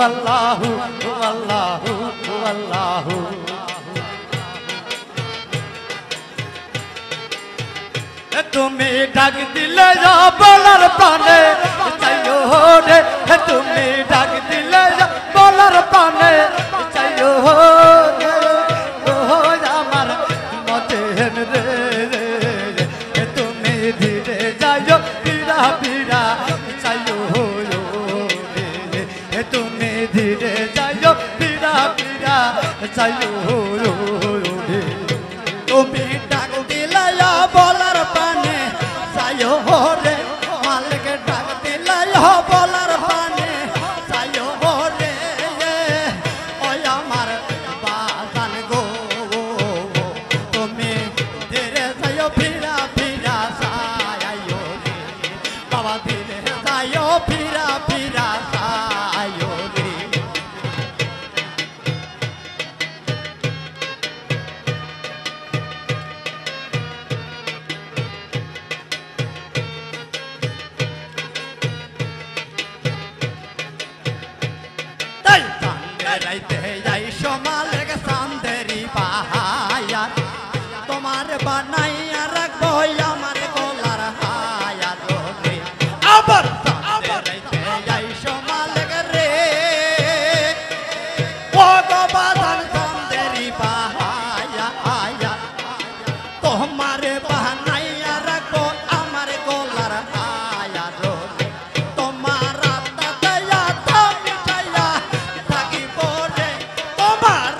আল্লাহু আল্লাহু আল্লাহু তুমি ডাক দিলে বলার পানে চাইও রে তুমি ডাক দিলে বলার পানে চাইও রে আমার মতেন রে তুমি ধীরে যাইও পীড়া পীড়া চাইও রে তুমি ধীরে যাইও পীড়া পীড়া চাইও রে তুমি ডাক দিলে বলার পানে চাইও রে মালিক ডাক দিলে বলার পানে চাইও রে ওই আমার বাজান গো তুমি ধীরে যাইও ফিরা ফিরা চাইও রে বাবা ধীরে যাইও ফিরা ফিরা চাইও রে তোমার বানাইয়া রাখবো আমার গলার হায়া রে আবার মালিক রে ও গো বাজান চাঁদেরি পাহায়া আয়া তোমার বানাইয়া রাখবো আমার গলার হায়া রে তোমার আত্মায়া তুমি চাইয়া থাকিব রে তোমার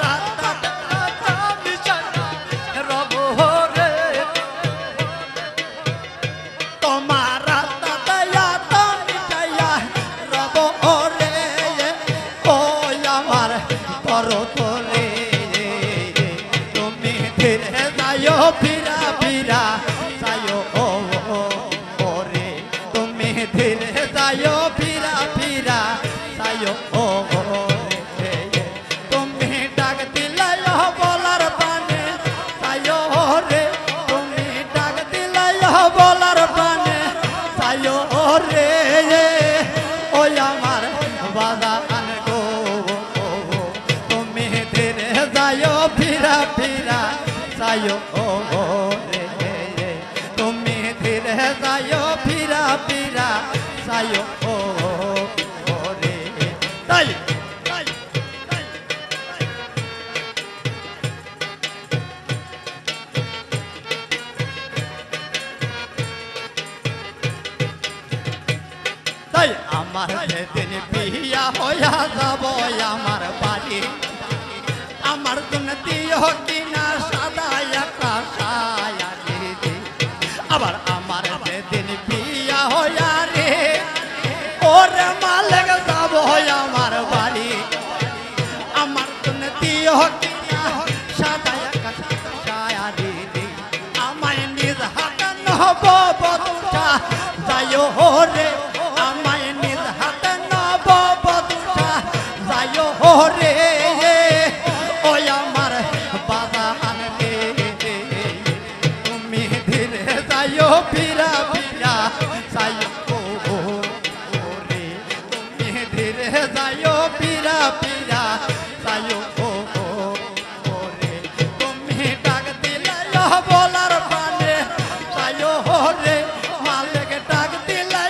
ফিরা ফিরা চাইও রে তুমি ধীরে যাইও ফিরা ফিরা চাইও রে তুমি ডাক দিলে বলার পানে চাইও রে তুমি ডাক দিলে বলার পানে চাইও রে ওই আমার বাজান গো তুমি ধীরে যাইও ফিরা ফিরা চাইও রে তুমি ধীরে যাইও ফিরা ফিরা চাইও রে তাই তাই আমার যেদিন বিয়া হইয়া যাব আমার বাড়ি আমার জন্য দিও কিনা সাদা একটা সায়া দিদি আবার আমার যেদিন বিয়া হইয়া রে ওরে মালিক যাব আমার বাড়ি আমার জন্য দিও কিনা সাদা একটা সায়া দিদি আমায় নিজ হাতে নব বধূটা যাইও রে আমায় নিজ হাতে নব বধূটা যাইও রে ফিরা ফিরা চাইও রে তুমি ধীরে যাইও ফিরা ফিরা চাইও রে তুমি ডাক দিলে বলার পানে চাইও রে মালিক ডাক দিলে